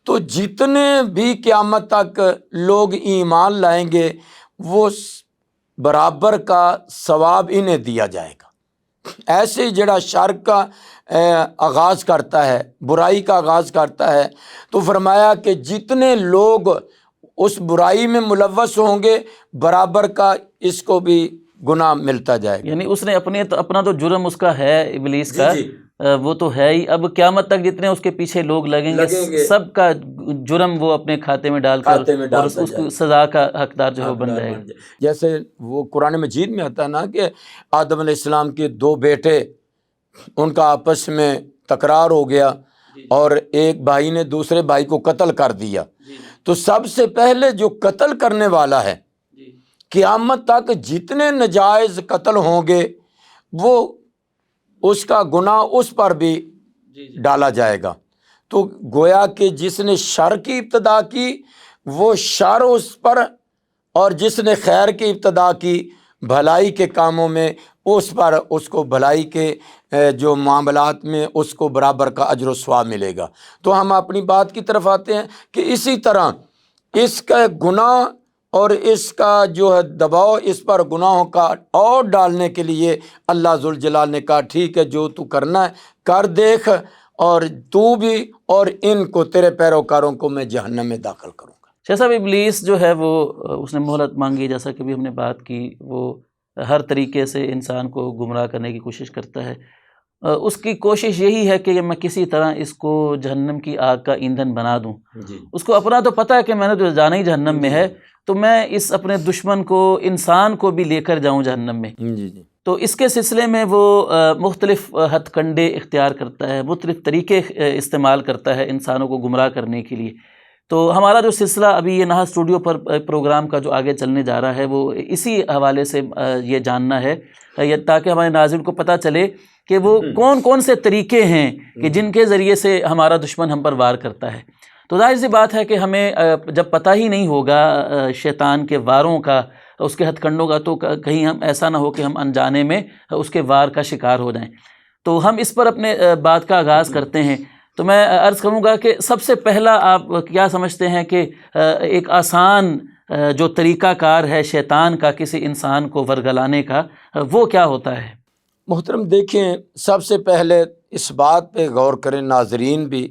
تو جتنے بھی قیامت تک لوگ ایمان لائیں گے وہ برابر کا ثواب انہیں دیا جائے گا۔ ایسے جڑا شر کا آغاز کرتا ہے، برائی کا آغاز کرتا ہے، تو فرمایا کہ جتنے لوگ اس برائی میں ملوث ہوں گے برابر کا اس کو بھی گناہ ملتا جائے گا۔ یعنی اس نے اپنا تو جرم اس کا ہے، ابلیس کا جی وہ تو ہے ہی، اب قیامت تک جتنے اس کے پیچھے لوگ لگیں گے سب کا جرم وہ اپنے کھاتے میں ڈال کر اور اس کو سزا کا حقدار جو ہے وہ بن جائے گا۔ جیسے وہ قرآن مجید میں آتا ہے نا کہ آدم علیہ السلام کے دو بیٹے، ان کا آپس میں تکرار ہو گیا اور ایک بھائی نے دوسرے بھائی کو قتل کر دیا، تو سب سے پہلے جو قتل کرنے والا ہے قیامت تک جتنے نجائز قتل ہوں گے وہ اس کا گناہ اس پر بھی ڈالا جائے گا۔ تو گویا کہ جس نے شر کی ابتدا کی وہ شر اس پر، اور جس نے خیر کی ابتدا کی بھلائی کے کاموں میں اس پر، اس کو بھلائی کے جو معاملات میں اس کو برابر کا اجر و ثواب ملے گا۔ تو ہم اپنی بات کی طرف آتے ہیں کہ اسی طرح اس کا گناہ اور اس کا جو ہے دباؤ اس پر گناہوں کا اور ڈالنے کے لیے اللہ ذوالجلال نے کہا ٹھیک ہے جو تو کرنا ہے کر دیکھ، اور تو بھی اور ان کو تیرے پیروکاروں کو میں جہنم میں داخل کروں گا۔ شاہ صاحب ابلیس جو ہے وہ اس نے مہلت مانگی، جیسا کہ بھی ہم نے بات کی، وہ ہر طریقے سے انسان کو گمراہ کرنے کی کوشش کرتا ہے۔ اس کی کوشش یہی ہے کہ میں کسی طرح اس کو جہنم کی آگ کا ایندھن بنا دوں۔ اس کو اپنا تو پتہ ہے کہ میں نے تو جانا ہی جہنم میں ہے، تو میں اس اپنے دشمن کو، انسان کو بھی لے کر جاؤں جہنم میں۔ تو اس کے سلسلے میں وہ مختلف ہتھ کنڈے اختیار کرتا ہے، مختلف طریقے استعمال کرتا ہے انسانوں کو گمراہ کرنے کے لیے۔ تو ہمارا جو سلسلہ ابھی یہ نہا اسٹوڈیو پر پروگرام کا جو آگے چلنے جا رہا ہے وہ اسی حوالے سے یہ جاننا ہے تاکہ ہمارے ناظرین کو پتہ چلے کہ وہ کون کون سے طریقے ہیں کہ جن کے ذریعے سے ہمارا دشمن ہم پر وار کرتا ہے۔ تو ظاہر سی بات ہے کہ ہمیں جب پتہ ہی نہیں ہوگا شیطان کے واروں کا، اس کے ہتھ کنڈوں کا، تو کہیں ہم ایسا نہ ہو کہ ہم انجانے میں اس کے وار کا شکار ہو جائیں۔ تو ہم اس پر اپنے بات کا آغاز کرتے ہیں۔ تو میں عرض کروں گا کہ سب سے پہلا آپ کیا سمجھتے ہیں کہ ایک آسان جو طریقہ کار ہے شیطان کا کسی انسان کو ورگلانے کا، وہ کیا ہوتا ہے؟ محترم دیکھیں، سب سے پہلے اس بات پہ غور کریں ناظرین بھی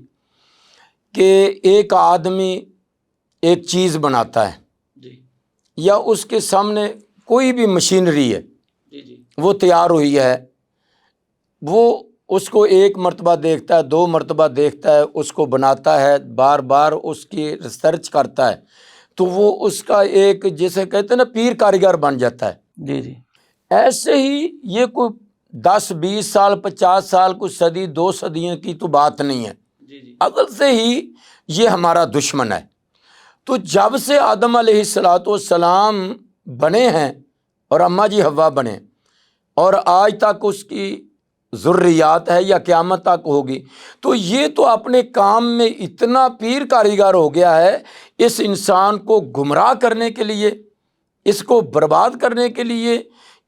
کہ ایک آدمی ایک چیز بناتا ہے یا اس کے سامنے کوئی بھی مشینری ہے وہ تیار ہوئی ہے، وہ اس کو ایک مرتبہ دیکھتا ہے، دو مرتبہ دیکھتا ہے، اس کو بناتا ہے، بار بار اس کی ریسرچ کرتا ہے، تو وہ اس کا ایک جیسے کہتے ہیں نا پیر کاریگر بن جاتا ہے۔ ایسے ہی یہ کوئی 10 20 سال 50 سال کچھ صدی 2 صدیوں کی تو بات نہیں ہے، اصل سے ہی یہ ہمارا دشمن ہے۔ تو جب سے آدم علیہ السلام بنے ہیں اور اماں جی حوا بنے اور آج تک اس کی ذریات ہے یا قیامت تک ہوگی، تو یہ تو اپنے کام میں اتنا پیر کاریگر ہو گیا ہے، اس انسان کو گمراہ کرنے کے لیے، اس کو برباد کرنے کے لیے،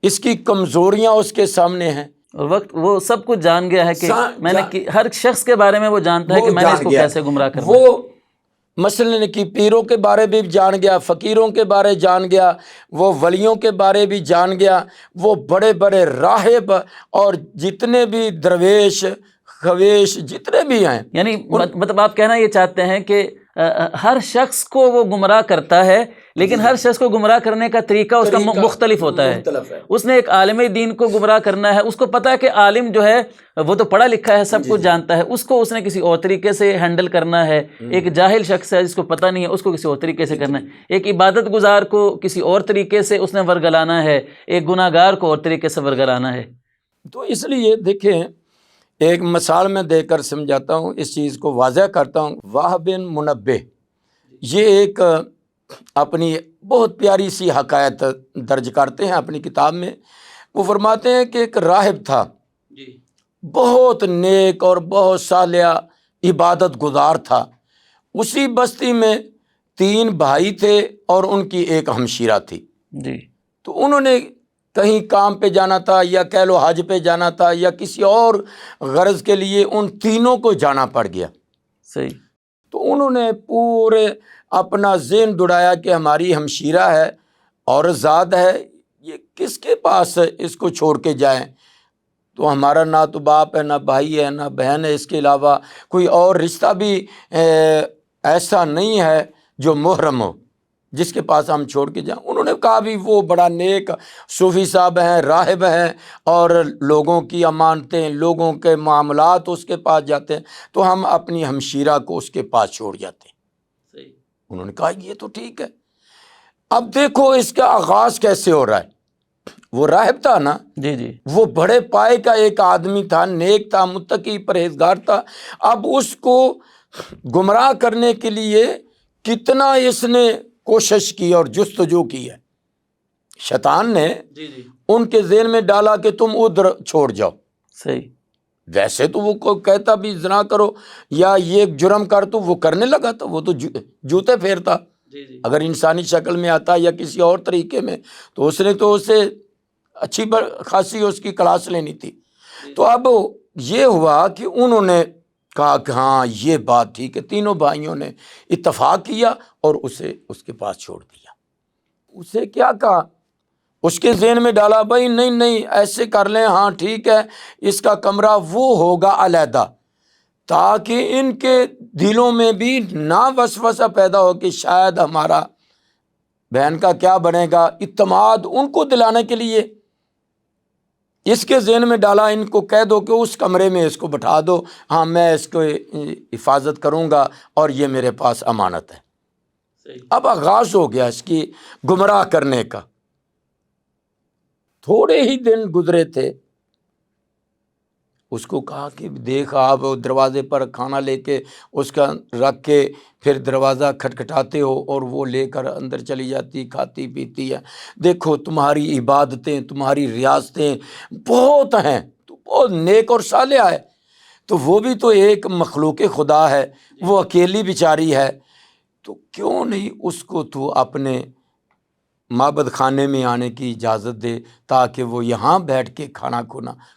اس کی کمزوریاں اس کے سامنے ہیں، اور وقت وہ سب کچھ جان گیا ہے کہ میں نے ہر شخص کے بارے میں وہ جانتا ہے کہ میں نے اس کو کیسے گمراہ کرنا ہے۔ وہ مثلاً کہ پیروں کے بارے بھی جان گیا، فقیروں کے بارے جان گیا، وہ ولیوں کے بارے بھی جان گیا، وہ بڑے بڑے راہب اور جتنے بھی درویش خویش جتنے بھی ہیں، یعنی مطلب آپ کہنا یہ چاہتے ہیں کہ ہر شخص کو وہ گمراہ کرتا ہے لیکن ہر شخص کو گمراہ کرنے کا طریقہ اس کا مختلف ہوتا ہے. اس نے ایک عالم دین کو گمراہ کرنا ہے، اس کو پتا ہے کہ عالم جو ہے وہ تو پڑھا لکھا ہے، سب کچھ جانتا ہے، اس نے کسی اور طریقے سے ہینڈل کرنا ہے. ایک جاہل شخص ہے جس کو پتہ نہیں ہے، اس کو کسی اور طریقے سے کرنا ہے. ایک عبادت گزار کو کسی اور طریقے سے اس نے ورگلانا ہے، ایک گناہ گار کو اور طریقے سے ورگلانا ہے. تو اس لیے دیکھیں، ایک مثال میں دے کر سمجھاتا ہوں، اس چیز کو واضح کرتا ہوں. وہب بن منبہ یہ ایک اپنی بہت پیاری سی حکایت درج کرتے ہیں اپنی کتاب میں. وہ فرماتے ہیں کہ ایک راہب تھا، بہت نیک اور بہت صالح عبادت گزار تھا. اسی بستی میں 3 بھائی تھے اور ان کی ایک ہمشیرہ تھی. تو انہوں نے کہیں کام پہ جانا تھا، یا کہہ لو حج پہ جانا تھا، یا کسی اور غرض کے لیے ان تینوں کو جانا پڑ گیا. صحیح. تو انہوں نے پورے اپنا ذہن دوڑایا کہ ہماری ہمشیرہ ہے، عورت ذات ہے، یہ کس کے پاس اس کو چھوڑ کے جائیں؟ تو ہمارا نہ تو باپ ہے، نہ بھائی ہے، نہ بہن ہے، اس کے علاوہ کوئی اور رشتہ بھی ایسا نہیں ہے جو محرم ہو جس کے پاس ہم چھوڑ کے جائیں. انہوں نے کہا بھی وہ بڑا نیک صوفی صاحب ہیں، راہب ہیں، اور لوگوں کی امانتیں، لوگوں کے معاملات اس کے پاس جاتے ہیں، تو ہم اپنی ہمشیرہ کو اس کے پاس چھوڑ جاتے ہیں. انہوں نے کہا یہ تو ٹھیک ہے. اب دیکھو اس کا آغاز کیسے ہو رہا ہے. وہ راہب تھا نا، وہ بڑے پائے کا ایک آدمی تھا، نیک تھا، متقی، پرہیزگار تھا. اب اس کو گمراہ کرنے کے لیے کتنا اس نے کوشش کی اور جستجو کی ہے. شیطان نے ان کے ذہن میں ڈالا کہ تم ادھر چھوڑ جاؤ. صحیح. ویسے تو وہ کہتا بھی زنا کرو یا یہ جرم کر، تو وہ کرنے لگا تھا. وہ تو جوتے پھیرتا. اگر انسانی شکل میں آتا یا کسی اور طریقے میں تو اس نے تو اسے اچھی خاصی اس کی کلاس لینی تھی. تو اب یہ ہوا کہ انہوں نے کہا کہ ہاں یہ بات تھی کہ تینوں بھائیوں نے اتفاق کیا اور اسے اس کے پاس چھوڑ دیا. اسے کیا کہا، اس کے ذہن میں ڈالا بھائی نہیں ایسے کر لیں، ہاں ٹھیک ہے، اس کا کمرہ وہ ہوگا علیحدہ، تاکہ ان کے دلوں میں بھی نہ وسوسہ پیدا ہو کہ شاید ہمارا بہن کا کیا بنے گا. اعتماد ان کو دلانے کے لیے اس کے ذہن میں ڈالا، ان کو کہہ دو کہ اس کمرے میں اس کو بٹھا دو، ہاں میں اس کو حفاظت کروں گا اور یہ میرے پاس امانت ہے. اب آغاز ہو گیا اس کی گمراہ کرنے کا. تھوڑے ہی دن گزرے تھے، اس کو کہا کہ دیکھ آپ دروازے پر کھانا لے کے اس کا رکھ کے پھر دروازہ کھٹکھٹاتے ہو اور وہ لے کر اندر چلی جاتی، کھاتی پیتی ہے. دیکھو تمہاری عبادتیں، تمہاری ریاستیں بہت ہیں، تو بہت نیک اور صالح ہے. تو وہ بھی تو ایک مخلوق خدا ہے، وہ اکیلی بیچاری ہے، تو کیوں نہیں اس کو تو اپنے معبد خانے میں آنے کی اجازت دے تاکہ وہ یہاں بیٹھ کے کھانا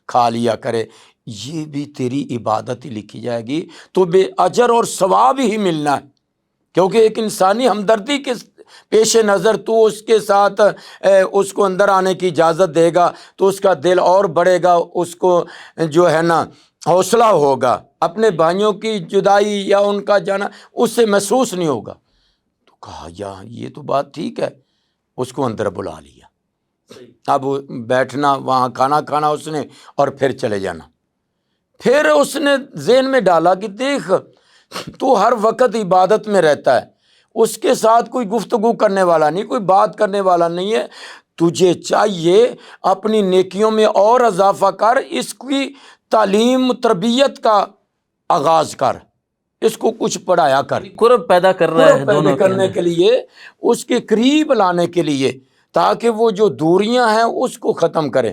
کھا لیا کرے. یہ بھی تیری عبادت ہی لکھی جائے گی، تو بے اجر اور ثواب ہی ملنا ہے. کیونکہ ایک انسانی ہمدردی کے پیش نظر تو اس کے ساتھ اس کو اندر آنے کی اجازت دے گا تو اس کا دل اور بڑھے گا، اس کو جو ہے نا حوصلہ ہوگا. اپنے بھائیوں کی جدائی یا ان کا جانا اس سے محسوس نہیں ہوگا. تو کہا یہ تو بات ٹھیک ہے. اس کو اندر بلا لیا. اب بیٹھنا، وہاں کھانا کھانا اس نے، اور پھر چلے جانا. پھر اس نے ذہن میں ڈالا کہ دیکھ تو ہر وقت عبادت میں رہتا ہے، اس کے ساتھ کوئی گفتگو کرنے والا نہیں، کوئی بات کرنے والا نہیں ہے. تجھے چاہیے اپنی نیکیوں میں اور اضافہ کر، اس کی تعلیم تربیت کا آغاز کر، اس کو کچھ پڑھایا کر. قرب پیدا کر رہا ہے پیدا کرنے کے لیے، اس کے قریب لانے کے لیے، تاکہ وہ جو دوریاں ہیں اس کو ختم کرے.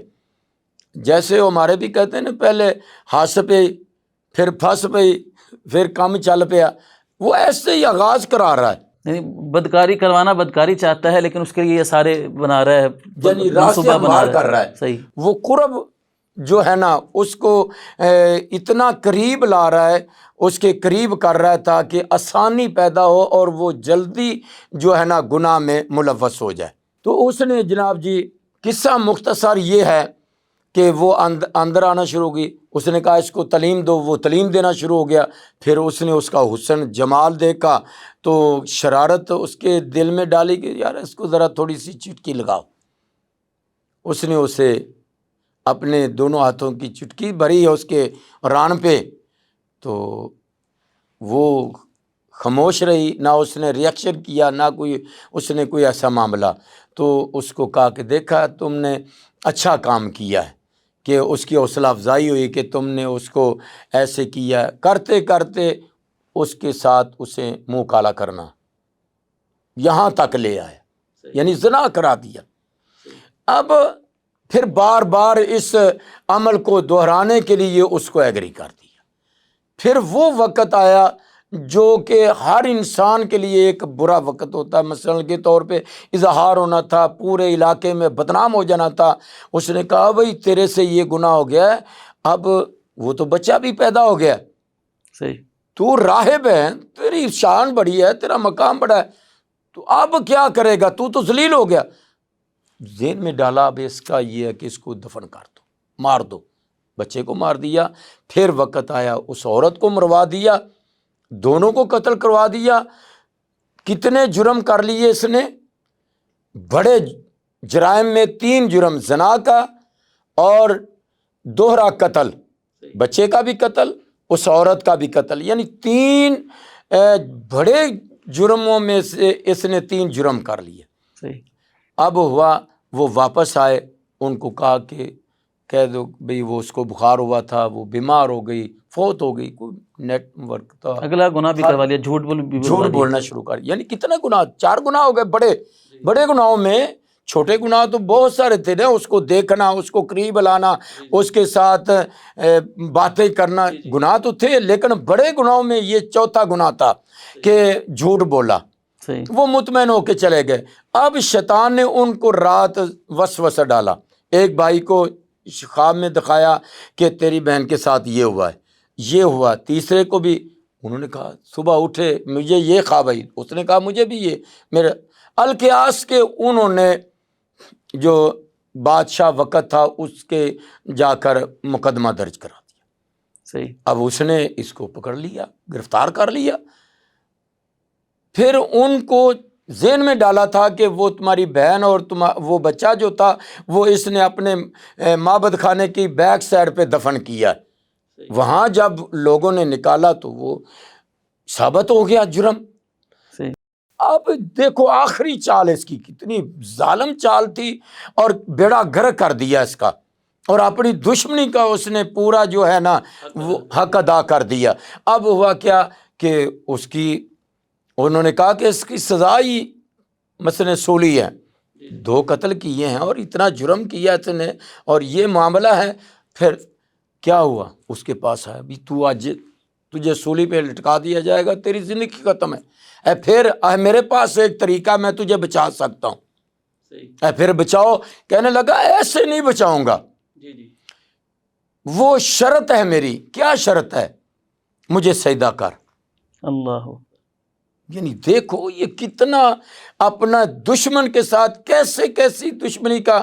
جیسے ہمارے بھی کہتے ہیں نا، پہلے ہنس پہ، پھر پھنس پہ، پھر کم چل پیا. وہ ایسے ہی آغاز کرا رہا ہے. یعنی بدکاری کروانا بدکاری چاہتا ہے، لیکن اس کے لیے یہ سارے بنا رہا ہے، یعنی راستہ ہموار کر رہا ہے. صحیح. وہ قرب جو ہے نا اس کو اتنا قریب لا رہا ہے، اس کے قریب کر رہا ہے تاکہ آسانی پیدا ہو اور وہ جلدی جو ہے نا گناہ میں ملوث ہو جائے. تو اس نے جناب جی قصہ مختصر یہ ہے کہ وہ اندر آنا شروع کی. اس نے کہا اس کو تعلیم دو، وہ تعلیم دینا شروع ہو گیا۔ پھر اس نے اس کا حسن جمال دیکھا تو شرارت اس کے دل میں ڈالی کہ یار اس کو ذرا تھوڑی سی چٹکی لگاؤ۔ اس نے اسے اپنے دونوں ہاتھوں کی چٹکی بھری ہے اس کے ران پہ، تو وہ خاموش رہی، نہ اس نے ریئیکشن کیا، نہ کوئی اس نے کوئی ایسا معاملہ۔ تو اس کو کہا کہ دیکھا تم نے اچھا کام کیا ہے، کہ اس کی حوصلہ افزائی ہوئی کہ تم نے اس کو ایسے کیا۔ کرتے کرتے اس کے ساتھ اسے منہ کالا کرنا یہاں تک لے آیا، یعنی زنا کرا دیا۔ اب پھر بار بار اس عمل کو دہرانے کے لیے اس کو ایگری کر دیا۔ پھر وہ وقت آیا جو کہ ہر انسان کے لیے ایک برا وقت ہوتا ہے، مثلا کے طور پہ اظہار ہونا تھا، پورے علاقے میں بدنام ہو جانا تھا۔ اس نے کہا بھائی تیرے سے یہ گناہ ہو گیا ہے، اب وہ تو بچہ بھی پیدا ہو گیا، صحیح، تو راہب ہے، تیری شان بڑی ہے، تیرا مقام بڑا ہے، تو اب کیا کرے گا، تو ذلیل ہو گیا۔ ذہن میں ڈالا اب اس کا یہ ہے کہ اس کو دفن کر دو، مار دو۔ بچے کو مار دیا۔ پھر وقت آیا اس عورت کو مروا دیا، دونوں کو قتل کروا دیا۔ کتنے جرم کر لیے اس نے؟ بڑے جرائم میں 3 جرم، زنا کا اور دوہرا قتل، بچے کا بھی قتل، اس عورت کا بھی قتل، یعنی 3 بڑے جرموں میں سے اس نے 3 جرم کر لیے۔ صحیح، اب ہوا وہ واپس آئے، ان کو کہا کہ کہہ دو بھئی وہ اس کو بخار ہوا تھا، وہ بیمار ہو گئی، فوت ہو گئی، کوئی نیٹ ورک تھا، اگلا گناہ بھی کروا لیا، جھوٹ بولنا شروع کر، یعنی کتنے گناہ، 4 گناہ ہو گئے بڑے بڑے گناہوں میں۔ چھوٹے گناہ تو بہت سارے تھے نا، اس کو دیکھنا، اس کو قریب لانا، اس کے ساتھ باتیں کرنا، گناہ تو تھے، لیکن بڑے گناہوں میں یہ 4تھا گناہ تھا کہ جھوٹ بولا۔ صحیح، وہ مطمئن ہو کے چلے گئے۔ اب شیطان نے ان کو رات وسوسہ ڈالا، ایک بھائی کو خواب میں دکھایا کہ تیری بہن کے ساتھ یہ ہوا ہے، یہ ہوا، تیسرے کو بھی۔ انہوں نے کہا صبح اٹھے مجھے یہ خواب آئی، اس نے کہا مجھے بھی یہ، میرے القیاس کے انہوں نے جو بادشاہ وقت تھا اس کے جا کر مقدمہ درج کرا دیا۔ صحیح، اب اس نے اس کو پکڑ لیا، گرفتار کر لیا۔ پھر ان کو ذہن میں ڈالا تھا کہ وہ تمہاری بہن اور وہ بچہ جو تھا وہ اس نے اپنے معبد خانے کی بیک سائڈ پہ دفن کیا۔ وہاں جب لوگوں نے نکالا تو وہ ثابت ہو گیا جرم۔ صحیح، اب دیکھو آخری چال اس کی کتنی ظالم چال تھی، اور بیڑا گرک کر دیا اس کا، اور اپنی دشمنی کا اس نے پورا جو ہے نا وہ حق ادا کر دیا۔ اب ہوا کیا کہ اس کی انہوں نے کہا کہ اس کی سزا ہی مثلا سولی ہے، 2 قتل کیے ہیں اور اتنا جرم کیا اس نے، اور یہ معاملہ ہے۔ پھر کیا ہوا؟ اس کے پاس آیا، بھی تو آج تجھے سولی پہ لٹکا دیا جائے گا، تیری زندگی ختم ہے۔ پھر میرے پاس ایک طریقہ، میں تجھے بچا سکتا ہوں۔ پھر بچاؤ، کہنے لگا ایسے نہیں بچاؤں گا، وہ شرط ہے میری۔ کیا شرط ہے؟ مجھے سجدہ کر۔ اللہ، یعنی دیکھو یہ کتنا اپنا دشمن کے ساتھ کیسی دشمنی کا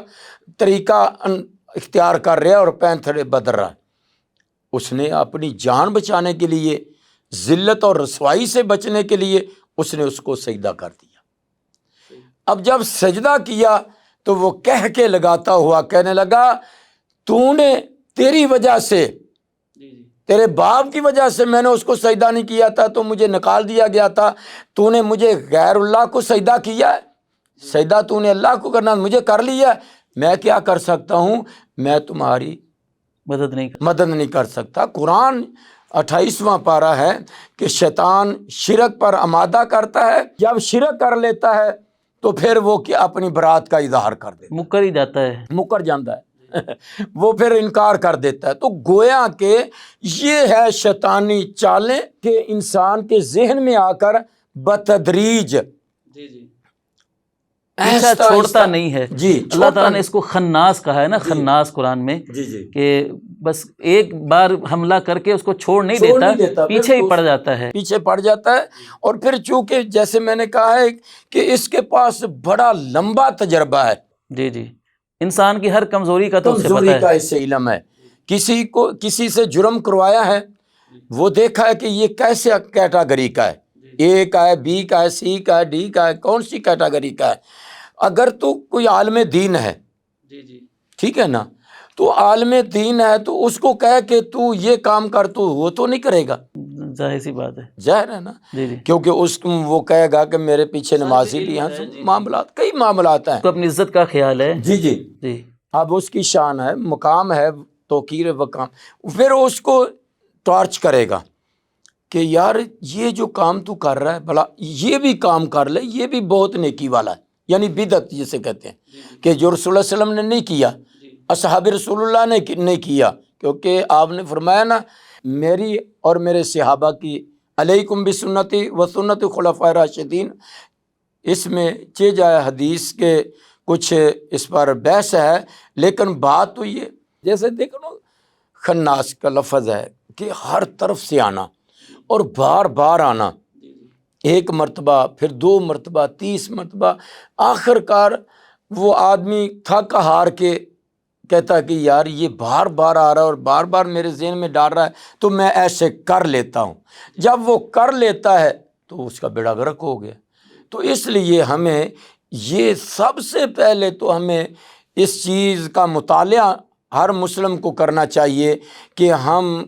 طریقہ اختیار کر رہا ہے اور پینتھڑے بدر رہا ہے۔ اس نے اپنی جان بچانے کے لیے، ذلت اور رسوائی سے بچنے کے لیے اس نے اس کو سجدہ کر دیا۔ اب جب سجدہ کیا تو وہ کہہ کے لگاتا ہوا کہنے لگا تو نے، تیری وجہ سے، تیرے باپ کی وجہ سے میں نے اس کو سجدہ نہیں کیا تھا تو مجھے نکال دیا گیا تھا، تو نے مجھے غیر اللہ کو سجدہ کیا ہے، سجدہ تو نے اللہ کو کرنا مجھے کر لیا ہے، میں کیا کر سکتا ہوں؟ میں تمہاری مدد نہیں کر سکتا۔ قرآن 28واں پارہ ہے کہ شیطان شرک پر آمادہ کرتا ہے، جب شرک کر لیتا ہے تو پھر وہ کہ اپنی برات کا اظہار کر دیتا ہے، مکر ہی جاتا ہے، مکر جاتا ہے وہ پھر انکار کر دیتا ہے۔ تو گویا کہ یہ ہے شیطانی چالیں کہ انسان کے ذہن میں آ کر بتدریج پیچھا چھوڑتا نہیں ہے۔ جی، اللہ تعالیٰ نے اس کو خناس کہا ہے نا، خناس قرآن میں، کہ بس ایک بار حملہ کر کے اس کو چھوڑ نہیں دیتا، پیچھے ہی پڑ جاتا ہے، پیچھے پڑ جاتا ہے۔ اور پھر چونکہ جیسے میں نے کہا ہے کہ اس کے پاس بڑا لمبا تجربہ ہے، جی، انسان کی ہر کمزوری کا تو اسے پتہ ہے، اس سے علم ہے کسی سے جرم کروایا ہے، وہ دیکھا ہے کہ یہ کیسے کیٹاگری کا ہے، اے کا ہے، بی کا ہے، سی کا ہے، ڈی کا ہے، کون سی کیٹاگری کا ہے۔ اگر تو کوئی عالم دین ہے، ٹھیک ہے نا، تو عالم دین ہے تو اس کو کہے کہ تو یہ کام کر، تو وہ تو نہیں کرے گا، ظاہر سی بات ہے، ظاہر ہے نا، جی جی، کیونکہ وہ کہے گا کہ میرے پیچھے نمازی بھی ہیں، معاملات کئی معاملات ہیں، تو اپنی عزت کا خیال ہے، جی جی، جی اب اس کی شان ہے، مقام ہے، توقیر وقام، پھر اس کو ٹارچ کرے گا کہ یار یہ جو کام تو کر رہا ہے بھلا یہ بھی کام کر لے، یہ بھی بہت نیکی والا ہے، یعنی بدعت جسے کہتے ہیں، کہ جو رسول اللہ علیہ وسلم نے نہیں کیا، اصحاب رسول اللہ نے نہیں کیا، کیونکہ آپ نے فرمایا نا میری اور میرے صحابہ کی علیکم بسنتی و سنت خلفاء راشدین، اس میں جائے حدیث کے کچھ اس پر بحث ہے، لیکن بات تو یہ جیسے دیکھو نا، خناس کا لفظ ہے کہ ہر طرف سے آنا اور بار بار آنا، ایک مرتبہ، پھر 2 مرتبہ، 30 مرتبہ، آخر کار وہ آدمی تھک ہار کے کہتا کہ یار یہ بار بار آ رہا ہے اور بار بار میرے ذہن میں ڈال رہا ہے، تو میں ایسے کر لیتا ہوں۔ جب وہ کر لیتا ہے تو اس کا بیڑا غرق ہو گیا۔ تو اس لیے ہمیں یہ سب سے پہلے تو ہمیں اس چیز کا مطالعہ ہر مسلم کو کرنا چاہیے کہ ہم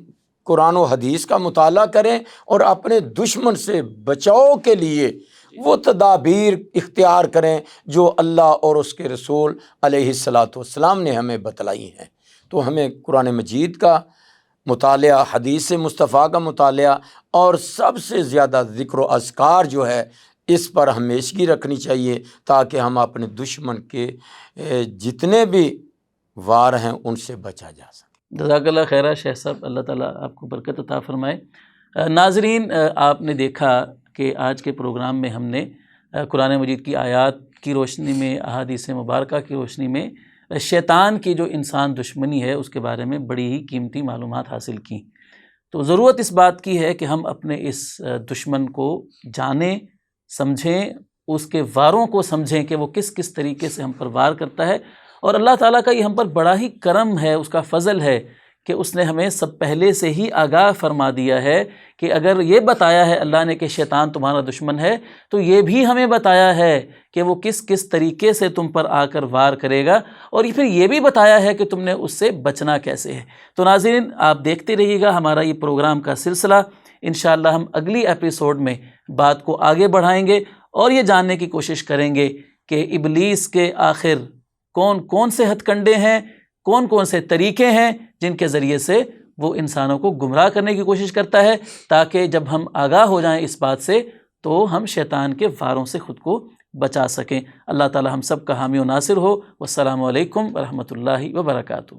قرآن و حدیث کا مطالعہ کریں اور اپنے دشمن سے بچاؤ کے لیے وہ تدابیر اختیار کریں جو اللہ اور اس کے رسول علیہ الصلاۃ والسلام نے ہمیں بتلائی ہیں۔ تو ہمیں قرآن مجید کا مطالعہ، حدیث مصطفیٰ کا مطالعہ، اور سب سے زیادہ ذکر و اذکار جو ہے اس پر ہمیشگی رکھنی چاہیے، تاکہ ہم اپنے دشمن کے جتنے بھی وار ہیں ان سے بچا جا سکے۔ جزاک اللہ خیرہ شیخ صاحب، اللہ تعالیٰ آپ کو برکت عطا فرمائے۔ ناظرین، آپ نے دیکھا کہ آج کے پروگرام میں ہم نے قرآن مجید کی آیات کی روشنی میں، احادیث مبارکہ کی روشنی میں شیطان کی جو انسان دشمنی ہے اس کے بارے میں بڑی ہی قیمتی معلومات حاصل کی۔ تو ضرورت اس بات کی ہے کہ ہم اپنے اس دشمن کو جانیں، سمجھیں، اس کے واروں کو سمجھیں کہ وہ کس کس طریقے سے ہم پر وار کرتا ہے، اور اللہ تعالیٰ کا یہ ہم پر بڑا ہی کرم ہے، اس کا فضل ہے کہ اس نے ہمیں سب پہلے سے ہی آگاہ فرما دیا ہے کہ اگر یہ بتایا ہے اللہ نے کہ شیطان تمہارا دشمن ہے، تو یہ بھی ہمیں بتایا ہے کہ وہ کس کس طریقے سے تم پر آ کر وار کرے گا، اور پھر یہ بھی بتایا ہے کہ تم نے اس سے بچنا کیسے ہے۔ تو ناظرین، آپ دیکھتے رہیے گا ہمارا یہ پروگرام کا سلسلہ، انشاءاللہ ہم اگلی ایپیسوڈ میں بات کو آگے بڑھائیں گے اور یہ جاننے کی کوشش کریں گے کہ ابلیس کے آخر کون کون سے ہتھ کنڈے ہیں، کون کون سے طریقے ہیں جن کے ذریعے سے وہ انسانوں کو گمراہ کرنے کی کوشش کرتا ہے، تاکہ جب ہم آگاہ ہو جائیں اس بات سے تو ہم شیطان کے واروں سے خود کو بچا سکیں۔ اللہ تعالی ہم سب کا حامی و ناصر ہو۔ والسلام علیکم ورحمۃ اللہ وبرکاتہ۔